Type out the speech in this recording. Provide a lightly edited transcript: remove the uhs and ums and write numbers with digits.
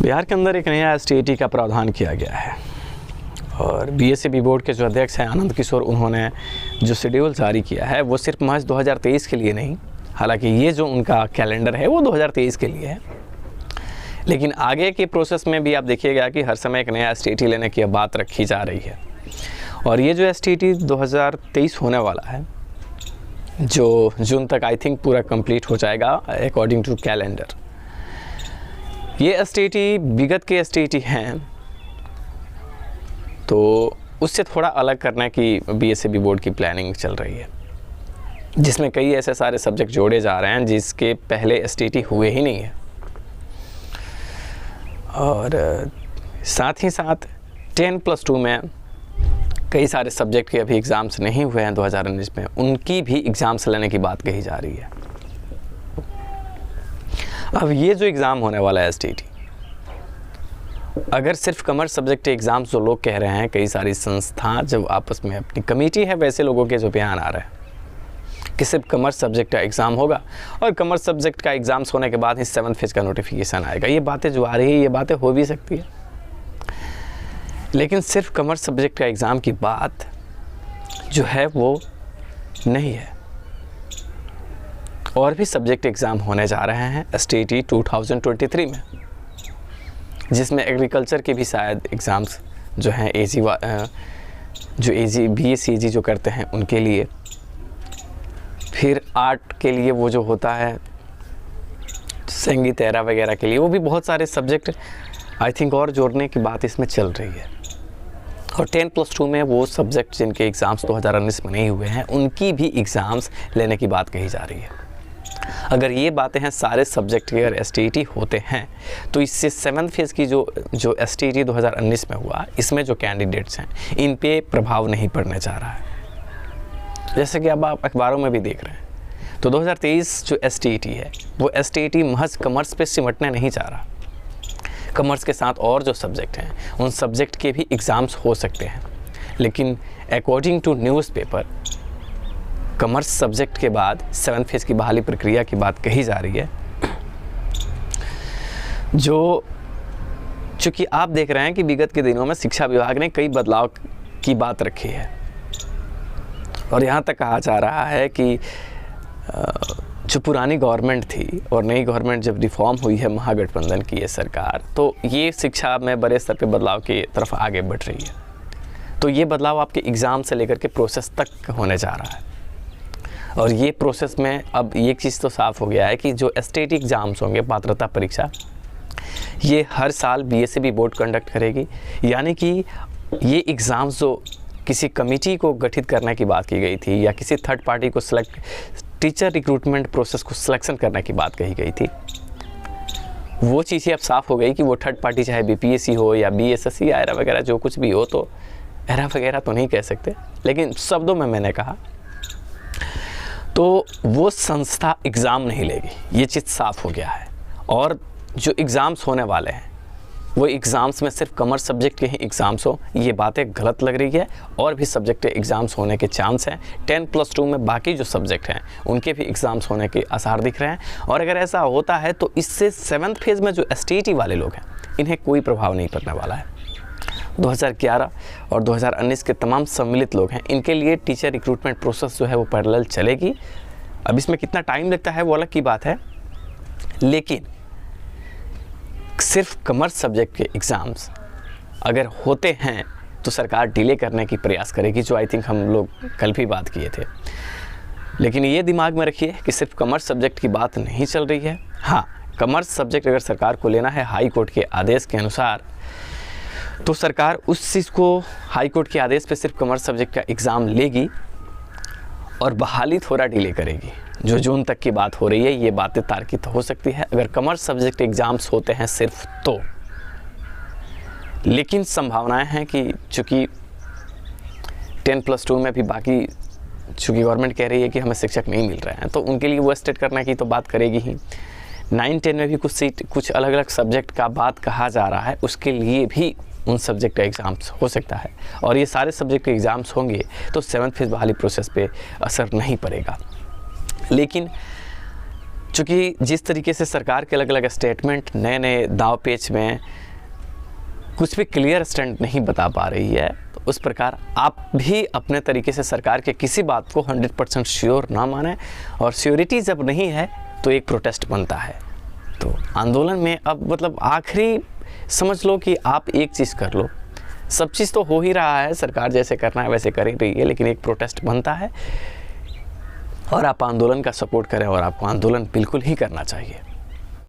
बिहार के अंदर एक नया एसटीईटी का प्रावधान किया गया है और बीएसईबी बोर्ड के जो अध्यक्ष हैं आनंद किशोर, उन्होंने जो शेड्यूल जारी किया है वो सिर्फ महज 2023 के लिए नहीं, हालांकि ये जो उनका कैलेंडर है वो 2023 के लिए है, लेकिन आगे के प्रोसेस में भी आप देखिएगा कि हर समय एक नया एसटीईटी लेने की बात रखी जा रही है। और ये जो एसटीईटी 2023 होने वाला है, जो जून तक आई थिंक पूरा कंप्लीट हो जाएगा अकॉर्डिंग टू कैलेंडर। ये एसटीईटी विगत के एसटीईटी हैं तो उससे थोड़ा अलग करने की बीएसईबी बोर्ड की प्लानिंग चल रही है, जिसमें कई ऐसे सारे सब्जेक्ट जोड़े जा रहे हैं जिसके पहले एसटीईटी हुए ही नहीं है। और साथ ही साथ 10+2 में कई सारे सब्जेक्ट के अभी एग्ज़ाम्स नहीं हुए हैं 2019 में, उनकी भी एग्ज़ाम्स लेने की बात कही जा रही है। अब ये जो एग्ज़ाम होने वाला है एसटीईटी, अगर सिर्फ कॉमर्स सब्जेक्ट के एग्ज़ाम्स जो लोग कह रहे हैं, कई सारी संस्था जब आपस में अपनी कमेटी है वैसे लोगों के जो बयान आ रहे हैं कि सिर्फ कॉमर्स सब्जेक्ट का एग्ज़ाम होगा और कॉमर्स सब्जेक्ट का एग्ज़ाम्स होने के बाद ही 7th फेज का नोटिफिकेशन आएगा। ये बातें जो आ रही है ये बातें हो भी सकती है, लेकिन सिर्फ कॉमर्स सब्जेक्ट का एग्ज़ाम की बात जो है वो नहीं है। और भी सब्जेक्ट एग्ज़ाम होने जा रहे हैं एसटीईटी 2023 में, जिसमें एग्रीकल्चर के भी शायद एग्ज़ाम्स जो हैं एजी बीएससी जो करते हैं उनके लिए, फिर आर्ट के लिए वो जो होता है संगीत एरा वगैरह के लिए, वो भी बहुत सारे सब्जेक्ट आई थिंक और जोड़ने की बात इसमें चल रही है। और 10+2 में वो सब्जेक्ट जिनके एग्ज़ाम्स 2019 में नहीं हुए हैं उनकी भी एग्ज़ाम्स लेने की बात कही जा रही है। अगर ये बातें हैं सारे सब्जेक्ट के अगर एसटीईटी होते हैं तो इससे 7th फेज़ की जो एसटीईटी 2019 में हुआ, इसमें जो कैंडिडेट्स हैं इन पे प्रभाव नहीं पड़ने जा रहा है। जैसे कि अब आप अखबारों में भी देख रहे हैं, तो 2023 जो एसटीईटी है वो एसटीईटी महज कॉमर्स पे सिमटने नहीं जा रहा। कॉमर्स के साथ और जो सब्जेक्ट हैं उन सब्जेक्ट के भी एग्ज़ाम्स हो सकते हैं, लेकिन according to newspaper commerce subject के बाद 7th फेज़ की बहाली प्रक्रिया की बात कही जा रही है। जो चूँकि आप देख रहे हैं कि विगत के दिनों में शिक्षा विभाग ने कई बदलाव की बात रखी है और यहाँ तक कहा जा रहा है कि जो पुरानी गवर्नमेंट थी और नई गवर्नमेंट जब रिफॉर्म हुई है महागठबंधन की ये सरकार, तो ये शिक्षा में बड़े स्तर पे बदलाव की तरफ आगे बढ़ रही है। तो ये बदलाव आपके एग्ज़ाम से लेकर के प्रोसेस तक होने जा रहा है। और ये प्रोसेस में अब ये चीज़ तो साफ़ हो गया है कि जो एसटीईटी एग्ज़ाम्स होंगे, पात्रता परीक्षा, ये हर साल बीएसईबी बोर्ड कंडक्ट करेगी। यानी कि ये एग्ज़ाम्स जो किसी कमेटी को गठित करने की बात की गई थी या किसी थर्ड पार्टी को टीचर रिक्रूटमेंट प्रोसेस को सिलेक्शन करने की बात कही गई थी, वो चीज़ें अब साफ़ हो गई कि वो थर्ड पार्टी चाहे बीपीएससी हो या बीएसएससी एरा वगैरह जो कुछ भी हो, तो एरा वगैरह तो नहीं कह सकते, लेकिन शब्दों में मैंने कहा, तो वो संस्था एग्ज़ाम नहीं लेगी। ये चीज़ साफ़ हो गया है। और जो एग्ज़ाम्स होने वाले हैं वो एग्ज़ाम्स में सिर्फ कॉमर्स सब्जेक्ट के ही एग्ज़ाम्स हो, ये बातें गलत लग रही है। और भी सब्जेक्ट के एग्ज़ाम्स होने के चांस हैं। 10+2 में बाकी जो सब्जेक्ट हैं उनके भी एग्ज़ाम्स होने के आसार दिख रहे हैं। और अगर ऐसा होता है तो इससे 7th फेज़ में जो एसटीईटी वाले लोग हैं इन्हें कोई प्रभाव नहीं पड़ने वाला है। 2011 और 2019 के तमाम सम्मिलित लोग हैं, इनके लिए टीचर रिक्रूटमेंट प्रोसेस जो है वो पैरेलल चलेगी। अब इसमें कितना टाइम लगता है वो अलग की बात है, लेकिन सिर्फ कॉमर्स सब्जेक्ट के एग्ज़ाम्स अगर होते हैं तो सरकार डिले करने की प्रयास करेगी, जो आई थिंक हम लोग कल भी बात किए थे। लेकिन ये दिमाग में रखिए कि सिर्फ कॉमर्स सब्जेक्ट की बात नहीं चल रही है। हाँ, कॉमर्स सब्जेक्ट अगर सरकार को लेना है हाई कोर्ट के आदेश के अनुसार, तो सरकार उस चीज़ को हाई कोर्ट के आदेश पे सिर्फ कॉमर्स सब्जेक्ट का एग्ज़ाम लेगी और बहाली थोड़ा डिले करेगी। जो जून तक की बात हो रही है ये बातें तार्किक हो सकती है अगर कॉमर्स सब्जेक्ट एग्ज़ाम्स होते हैं सिर्फ तो, लेकिन संभावनाएं हैं कि चूँकि 10+2 में भी बाकी चूँकि गवर्नमेंट कह रही है कि हमें शिक्षक नहीं मिल रहे हैं, तो उनके लिए वो स्टेट करने की तो बात करेगी ही। 9-10 में भी कुछ अलग अलग सब्जेक्ट का बात कहा जा रहा है, उसके लिए भी उन सब्जेक्ट का एग्ज़ाम्स हो सकता है। और ये सारे सब्जेक्ट के एग्ज़ाम्स होंगे तो 7th फेज़ बहाली प्रोसेस पे असर नहीं पड़ेगा। लेकिन चूँकि जिस तरीके से सरकार के अलग अलग स्टेटमेंट नए नए दाव पेच में कुछ भी क्लियर स्टैंड नहीं बता पा रही है, तो उस प्रकार आप भी अपने तरीके से सरकार के किसी बात को 100% श्योर ना माने, और श्योरिटी जब नहीं है तो एक प्रोटेस्ट बनता है। तो आंदोलन में अब मतलब आखिरी समझ लो कि आप एक चीज़ कर लो, सब चीज़ तो हो ही रहा है, सरकार जैसे करना है वैसे कर ही रही है, लेकिन एक प्रोटेस्ट बनता है और आप आंदोलन का सपोर्ट करें, और आपको आंदोलन बिल्कुल ही करना चाहिए।